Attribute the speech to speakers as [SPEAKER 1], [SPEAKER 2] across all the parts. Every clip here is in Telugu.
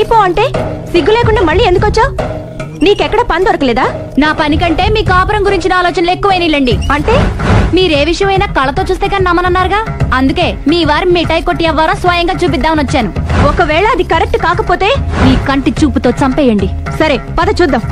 [SPEAKER 1] పీపో అంటే సిగ్గు లేకుండా మళ్ళీ ఎందుకు వచ్చావు? నీకెక్కడ పని దొరకలేదా?
[SPEAKER 2] నా పని కంటే మీ కాపురం గురించిన ఆలోచనలు ఎక్కువైనాయిలండి.
[SPEAKER 1] అంటే
[SPEAKER 2] మీరే విషయమైనా కళ్ళతో చూస్తే కానీ నమ్మనన్నారుగా, అందుకే మీ వారి మిఠాయి కొట్టి అవ్వారో స్వయంగా చూపిద్దామని వచ్చాను.
[SPEAKER 1] ఒకవేళ అది కరెక్ట్ కాకపోతే
[SPEAKER 2] మీ కంటి చూపుతో చంపేయండి.
[SPEAKER 1] సరే పద చూద్దాం.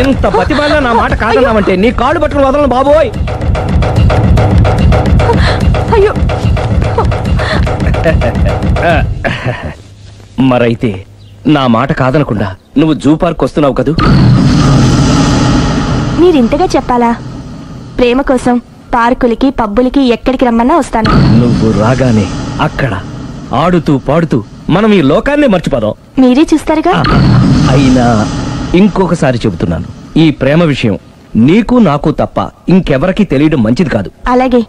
[SPEAKER 3] ఎంత ప్రతిభలో నా మాట కాదన్నావంటే నీ కాళ్ళు పట్టుకుని వదలను బాబోయ్.
[SPEAKER 1] అయ్యో
[SPEAKER 3] మరైతే నా మాట కాదనకుండా నువ్వు జూ పార్క్ వస్తున్నావు కదూ?
[SPEAKER 1] మీరింతగా చెప్పాలా? ప్రేమ కోసం పార్కులకి పబ్బులకి ఎక్కడికి రమ్మన్నా వస్తాను.
[SPEAKER 3] నువ్వు రాగానే అక్కడ ఆడుతూ పాడుతూ మనం ఈ లోకాన్ని మర్చిపోదాం.
[SPEAKER 1] మీరే చూస్తారుగా.
[SPEAKER 3] అయినా ఇంకొకసారి చెబుతున్నాను, ఈ ప్రేమ విషయం నీకు నాకు తప్ప ఇంకెవరికి తెలియడం మంచిది కాదు.
[SPEAKER 1] అలాగే,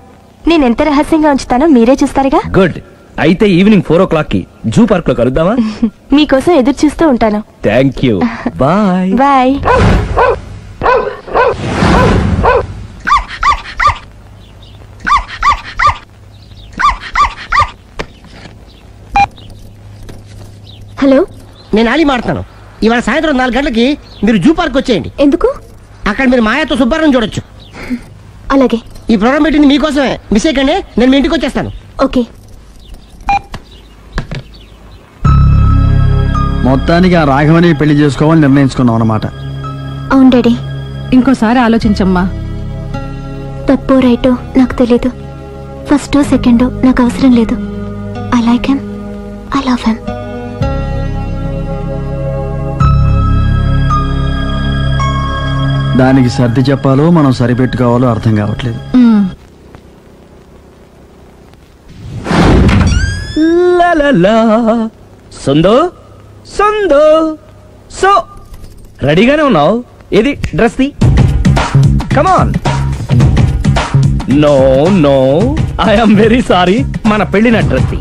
[SPEAKER 1] నేనెంత రహస్యంగా ఉంచుతానో మీరే చూస్తారుగా.
[SPEAKER 3] గుడ్. అయితే ఈవినింగ్ 4 o'clock కి జూ పార్క్ లో కలుద్దామా?
[SPEAKER 1] మీకోసం ఎదురు చూస్తూ ఉంటాను.
[SPEAKER 3] Thank you. Bye
[SPEAKER 1] bye.
[SPEAKER 2] Hello,
[SPEAKER 4] నేను ఆలి మాడతాను. ఇవాళ సాయంత్రం 4 గంటలకి మీరు జూ పార్క్ వచ్చేయండి.
[SPEAKER 2] ఎందుకు?
[SPEAKER 4] అక్కడ మీరు మాయాతో సుబ్బారావు చూడొచ్చు.
[SPEAKER 2] అలాగే.
[SPEAKER 4] ఈ ప్రోగ్రామ్ పెట్టింది మీకోసమే. మిస్ అయ్యకండి, నేను మీ ఇంటికి వచ్చేస్తాను.
[SPEAKER 2] ఓకే.
[SPEAKER 5] మొత్తానికి ఆ రాఘవని పెళ్లి చేసుకోవాలని నిర్ణయించుకున్నాం అన్నమాట.
[SPEAKER 2] అవును డాడీ.
[SPEAKER 6] ఇంకోసారి ఆలోచించమ్మా.
[SPEAKER 2] తప్పో రైటో నాకు తెలీదు. ఫస్టో సెకండో నాకు అవసరం లేదు. I like him, I love him.
[SPEAKER 5] దానికి సర్ది చెప్పాలో మనం సరిపెట్టుకోవాలో అర్థం కావట్లేదు.
[SPEAKER 3] సందో సందో సో రెడీగానే ఉన్నావు? ఏది డ్రెస్ ది? Come on. No no, I'm very sorry, మన పెళ్లిన డ్రెస్ ది.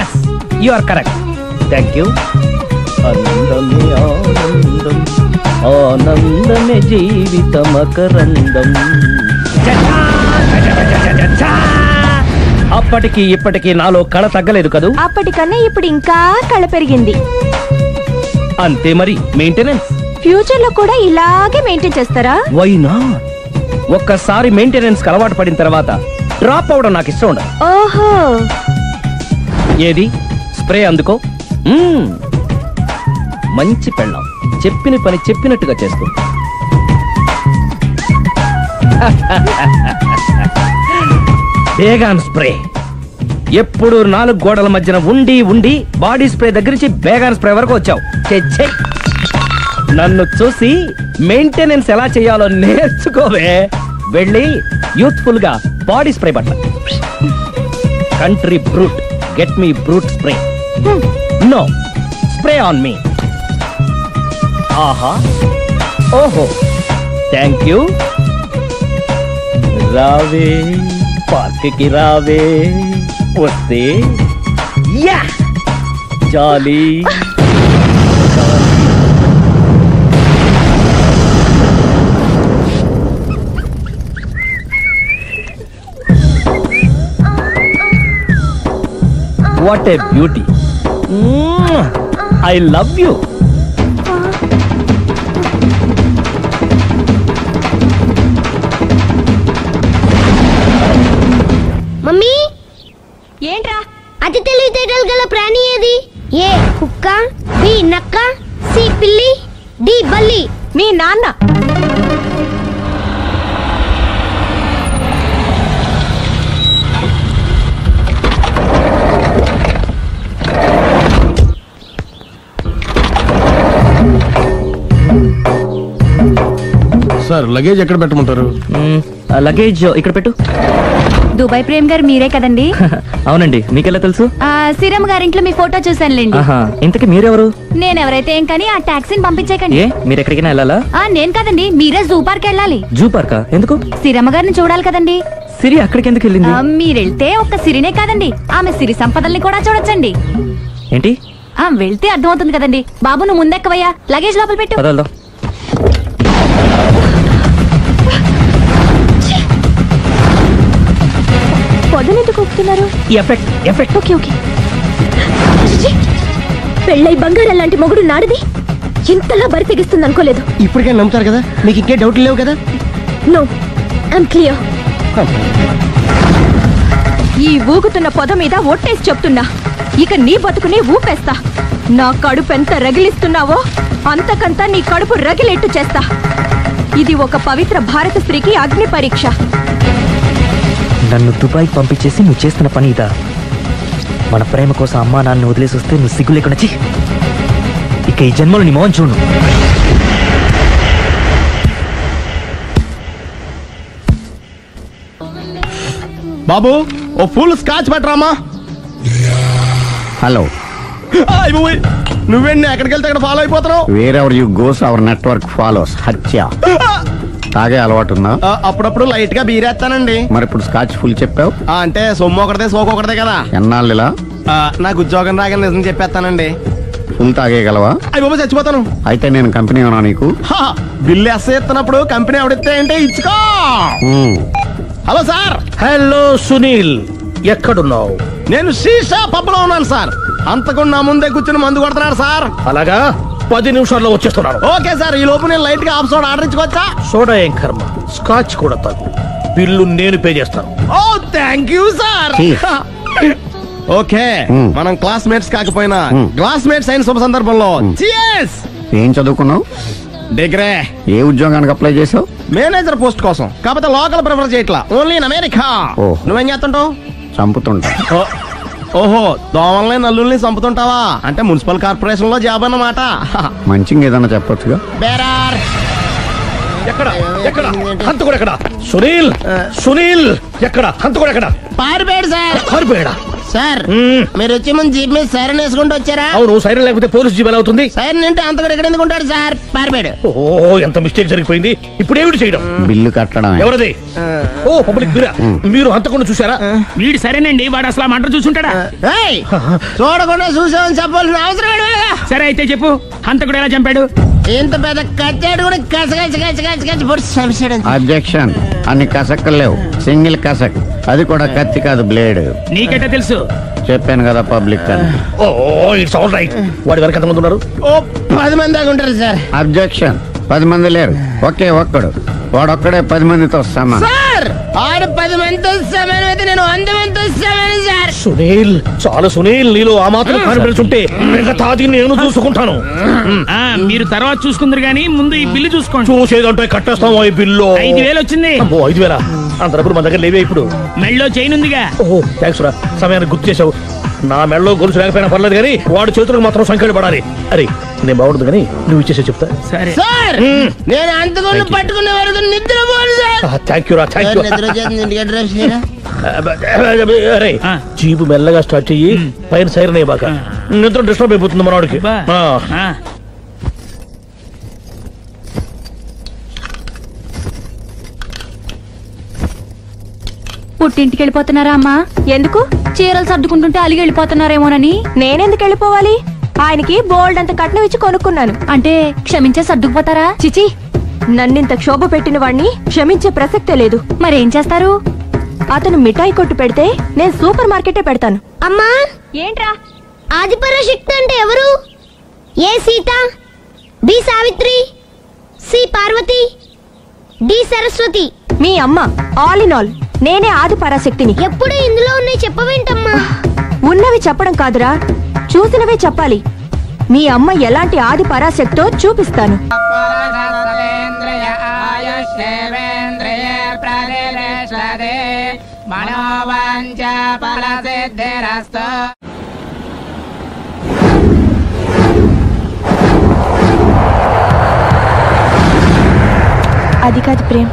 [SPEAKER 3] Yes, you are correct. Thank you. ఆనందమే ఆనందం, ఆనందమే జీవితమకరందం. అప్పటికి ఇప్పటికి నాలో కళ తగ్గలేదు కదూ?
[SPEAKER 1] అప్పటికన్నా ఇప్పుడు ఇంకా కళ పెరిగింది.
[SPEAKER 3] అంతే మరి. మెయింటెనెన్స్
[SPEAKER 1] ఫ్యూచర్ లో కూడా ఇలాగే మెయింటైన్ చేస్తారా?
[SPEAKER 3] Why not? ఒక్కసారి మెయింటెనెన్స్ కి అలవాటు పడిన తర్వాత డ్రాప్ అవడం నాకు ఇష్టం ఉండదు.
[SPEAKER 1] ఓహో.
[SPEAKER 3] ఏది స్ప్రే అందుకో. మంచి పెళ్ళాం, చెప్పిన పని చెప్పినట్టుగా చేస్తుంది. బేగాన్ స్ప్రే ఎప్పుడు 4 గోడల మధ్యన ఉండి ఉండి బాడీ స్ప్రే దగ్గర నుంచి బేగాన్ స్ప్రే వరకు వచ్చావు. నన్ను చూసి మెయింటెనెన్స్ ఎలా చేయాలో నేర్చుకోవే. వెళ్ళి యూత్ఫుల్ గా బాడీ స్ప్రే పట్ల. Country Brut, get me Brut spray. No, spray on me. ఆహా, ఓహో, థ్యాంక్ యూ. రావే పార్క్ కి రావే, వస్తే యా jolly. What a beauty. I love you.
[SPEAKER 2] Mummy,
[SPEAKER 1] ఏంట్రా?
[SPEAKER 2] అతి తెలివితేటలు గల ప్రాణి ఏది? ఏ కుక్క, బి నక్క, సి పిల్లి, డి బల్లి.
[SPEAKER 1] మీ నాన్న.
[SPEAKER 7] సార్, లగేజ్ ఎక్కడ పెట్టమంటారు?
[SPEAKER 3] లగేజ్ ఇక్కడ పెట్టు.
[SPEAKER 2] దుబాయ్ ప్రేమ్ గారు మీరే కదండి?
[SPEAKER 3] అవునండి, మీకెలా తెలుసు?
[SPEAKER 2] శ్రీరమ్మ గారింట్లో మీ ఫోటో చూసానులేండి.
[SPEAKER 3] ఇంతకీ మీరెవరు?
[SPEAKER 2] నేనెవరైతే ఏం కానీ ఆ టాక్సీని పంపించేకండి.
[SPEAKER 3] మీరు ఎక్కడికైనా వెళ్ళాలా?
[SPEAKER 2] నేను కదండి, మీరే జూ పార్క్ వెళ్ళాలి.
[SPEAKER 3] జూ పార్కా? ఎందుకు?
[SPEAKER 2] శ్రీరమ్మ గారిని చూడాలి కదండి.
[SPEAKER 3] సిరి అక్కడికి ఎందుకు వెళ్ళింది?
[SPEAKER 2] మీరెళ్తే ఒక్క సిరినే కాదండి, ఆమె సిరి సంపదల్ని కూడా చూడొచ్చండి.
[SPEAKER 3] ఏంటి?
[SPEAKER 2] వెళ్తే అర్థమవుతుంది కదండి. బాబు నువ్వు ముందెక్కవయ్యా, లగేజ్ లోపల పెట్టు.
[SPEAKER 3] పదల్దాం.
[SPEAKER 1] పొద్దునెందుకు ఒప్పుతున్నారు?
[SPEAKER 3] ఎఫెక్ట్.
[SPEAKER 1] Okay okay. పెళ్ళై బంగారం లాంటి మొగుడు నాడిది ఇంతలా బరి తెగిస్తుంది అనుకోలేదు.
[SPEAKER 4] ఇప్పటికైనా నమ్ముతారు కదా, మీకు ఇంకే డౌట్లు లేవు కదా?
[SPEAKER 1] No, I'm clear. ఈ ఊగుతున్న పొద మీద ఒట్టేసి చెప్తున్నా, ఇక నీ బతుకుని ఊపేస్తా. నా కడుపు ఎంత రగిలిస్తున్నావో అంతకంతా నీ కడుపు రగిలేట్టు చేస్తా. ఇది ఒక పవిత్ర భారత స్త్రీకి అగ్ని పరీక్ష.
[SPEAKER 3] నన్ను దుబాయ్ పంపించేసి నువ్వు చేస్తున్న పని ఇదా? మన ప్రేమ కోసం అమ్మా నాన్న వదిలేసి వస్తే నువ్వు సిగ్గు లేకుండా ఇక ఈ జన్మలో నీ మోహన్ చూడు.
[SPEAKER 5] బాబు ఓ ఫుల్ స్కాచ్ పెట్టరామా.
[SPEAKER 7] హలో,
[SPEAKER 5] నువ్వేండి ఎక్కడికి వెళ్తే అక్కడ ఫాలో అయిపోతున్నావు?
[SPEAKER 7] Wherever you goes our network follows. హత్య. తాగే అలవాటు ఉందా?
[SPEAKER 5] అప్పుడప్పుడు లైట్ గా బీరేస్తానండి.
[SPEAKER 7] మరి ఇప్పుడు స్కాచ్ ఫుల్ చెప్పావు
[SPEAKER 5] అంటే సొమ్ము ఒకటిదే సోకు ఒకటిదే కదా.
[SPEAKER 7] ఎన్నాళ్ళు ఇలా?
[SPEAKER 5] నాకు ఉద్యోగం రాగానే నిజం చెప్పేస్తానండి.
[SPEAKER 7] ఫుల్ తాగేయగలవా?
[SPEAKER 5] అయ్యి బాబు చచ్చిపోతాను.
[SPEAKER 7] అయితే నేను కంపెనీ ఉన్నా నీకు?
[SPEAKER 5] బిల్లు ఎత్తనప్పుడు కంపెనీ ఎవడితే అంటే ఇచ్చుకో. Hello sir.
[SPEAKER 3] హలో సునీల్, ఎక్కడున్నావు?
[SPEAKER 5] నేను శీషా పబ్లో ఉన్నాను సార్. అంతకుండా నా ముందే కూర్చుని మందు కొడుతున్నాడు సార్.
[SPEAKER 3] అలాగా, 10 నిమిషాల్లో వచ్చేస్తున్నాను.
[SPEAKER 5] ఓకే సార్, ఈ లోపు నేను లైట్ గా ఆఫ్ సోడా ఆర్డర్ ఇచ్చుకోవచ్చా?
[SPEAKER 3] సోడా ఏం కర్మ, స్కాచ్ కూడా తాగు. బిల్లు నేను పే చేస్తాను.
[SPEAKER 5] ఓ థ్యాంక్ యూ సార్. ఓకే, మనం క్లాస్మేట్స్ కాకపోయినా క్లాస్మేట్స్ అయిన శుభ సందర్భంలో cheers.
[SPEAKER 7] ఏం చదువుకున్నావు?
[SPEAKER 5] డిగ్రీ.
[SPEAKER 7] ఏ ఉద్యోగానికి అప్లై చేసావు?
[SPEAKER 5] మేనేజర్ పోస్ట్ కోసం. కాకపోతే లోకల్ ప్రిఫర్ చేయట్లా, ఓన్లీ ఇన్ అమెరికా. నువ్వేం చేస్తుంటావు?
[SPEAKER 7] చంపుతుంటా.
[SPEAKER 5] ఓహో, దోమల్ని నల్లుల్ని చంపుతుంటావా? అంటే మున్సిపల్ కార్పొరేషన్ లో జాబ్ అన్నమాట.
[SPEAKER 7] మంచిగా ఏదన్నా చెప్పొచ్చుగా.
[SPEAKER 5] బేరార్.
[SPEAKER 3] ఎక్కడ ఎక్కడ హంతకుడు ఎక్కడ? సునీల్, సునీల్ ఎక్కడ? హంతకుడు ఎక్కడ?
[SPEAKER 5] పారిపోయాడు సార్.
[SPEAKER 3] పారిపోయాడా?
[SPEAKER 5] సార్ మీరు వచ్చే ముందు జీప్ మీద సైరన్ వేసుకుంటూ వచ్చారా?
[SPEAKER 3] అవును, సైరన్ లేకపోతే పోలీస్ జీప్ ఎలా అవుతుంది?
[SPEAKER 5] సైరన్ అంటే అంత కూడా ఎక్కడ ఎందుకు ఉంటాడు సార్? పారిపోయాడు.
[SPEAKER 3] ఓ, ఎంత మిస్టేక్ జరిగిపోయింది. ఇప్పుడు ఏమిటి చేయడం?
[SPEAKER 7] బిల్లు కట్టడం.
[SPEAKER 3] ఎవరది? ఓ, పబ్లిక్ బిరా. మీరు హంతకుండా చూసారా?
[SPEAKER 8] వీడు సరేనండి, వాడు అసలు మంట చూసుంటాడా?
[SPEAKER 5] చూడకుండా చూసామని చెప్పాల్సిన అవసరం లేదు.
[SPEAKER 8] సరే అయితే చెప్పు, హంతకుడు ఎలా చంపాడు?
[SPEAKER 5] ఇంత పెద్ద కచ్చాడు కూడా కసగచ్చి
[SPEAKER 7] అబ్జెక్షన్. అన్ని కసక్కలు లేవు, సింగిల్ కసక్. అది కూడా కత్తి కాదు, బ్లేడ్.
[SPEAKER 8] నీకెట్టా తెలుసు?
[SPEAKER 7] చెప్పాను కదా పబ్లిక్ అని.
[SPEAKER 3] ఓ, ఇట్స్ ఆల్ రైట్. వాడి వరకు ఎంతమంది ఉన్నారు?
[SPEAKER 5] ఓ 10 మంది దాకా ఉంటారు సార్.
[SPEAKER 7] అబ్జెక్షన్. 10 మంది లేరు, ఒకే ఒక్కడు. వాడొక్కడే 10 మందితో సమానం.
[SPEAKER 5] సార్ ఆడు 10 మందితో సమానం అయితే నేను 100 మందితో సమానం సార్.
[SPEAKER 3] సునీల్, చాలా సునీల్, నీలో ఆ మాత్రం కాన్ఫిడెన్స్ ఉంటే మిగతాది నేను చూసుకుంటాను.
[SPEAKER 8] మీరు తర్వాత చూసుకుందరు గానీ ముందు ఈ బిల్లు చూసుకోండి.
[SPEAKER 3] చూసేదంటే కట్టేస్తాం. ఈ బిల్లు
[SPEAKER 8] 5,000 వచ్చింది.
[SPEAKER 3] 5,000? అంత డబ్బులు మన దగ్గర లేవే ఇప్పుడు.
[SPEAKER 8] మెళ్ళో చైన్ ఉందిగా.
[SPEAKER 3] ఓహో, థ్యాంక్స్ రా, సమయానికి గుర్తు చేసావు. నా మెడలో గొలుసు లేకపోయినా పర్లేదు కానీ వాడి చేతులకు మాత్రం సంఖ్యలు పడాలి. అరే, నేను బాగుంటుంది కానీ నువ్వు ఇచ్చేసే చెప్తా.
[SPEAKER 8] సరే
[SPEAKER 5] సార్, నేను అంతకుండా పట్టుకునే వరకు నిద్రపోను సార్.
[SPEAKER 3] థ్యాంక్ యూ రా, థ్యాంక్ యూ. అరే, జీపు మెల్లగా స్టార్ట్ చెయ్యి, పైన సైరన్ అయ్యి బాగా. నిద్ర డిస్టర్బ్ అయిపోతుంది మనవాడికి.
[SPEAKER 2] పుట్టింటికి వెళ్ళిపోతున్నారా అమ్మా?
[SPEAKER 1] ఎందుకు?
[SPEAKER 2] చీరలు సర్దుకుంటుంటే అలిగి వెళ్ళిపోతున్నారేమోనని.
[SPEAKER 1] నేనెందుకు వెళ్ళిపోవాలి? ఆయనకి బోల్డ్ అంత కట్నం ఇచ్చి కొనుక్కున్నాను.
[SPEAKER 2] అంటే క్షమించే సర్దుకుపోతారా?
[SPEAKER 1] చిచి, నన్నింత క్షోభ పెట్టిన వాణ్ణి క్షమించే ప్రసక్తే లేదు.
[SPEAKER 2] మరేం చేస్తారు?
[SPEAKER 1] అతను మిఠాయి కొట్టు పెడితే నేను సూపర్ మార్కెటే పెడతాను.
[SPEAKER 9] అమ్మా,
[SPEAKER 1] ఏంట్రా?
[SPEAKER 9] ఆదిపరాశక్తి అంటే ఎవరు? A Sita, B Savitri, C Parvati, D Saraswati.
[SPEAKER 1] మీ అమ్మ. ఆల్ ఇన్ ఆల్ నేనే ఆది పరాశక్తిని.
[SPEAKER 9] ఎప్పుడు ఇందులో ఉన్నాయి చెప్పవేంటమ్మా?
[SPEAKER 1] ఉన్నవి చెప్పడం కాదురా, చూసినవే చెప్పాలి. మీ అమ్మ ఎలాంటి ఆది పరాశక్తో చూపిస్తాను. అది కాదు ప్రేమ్,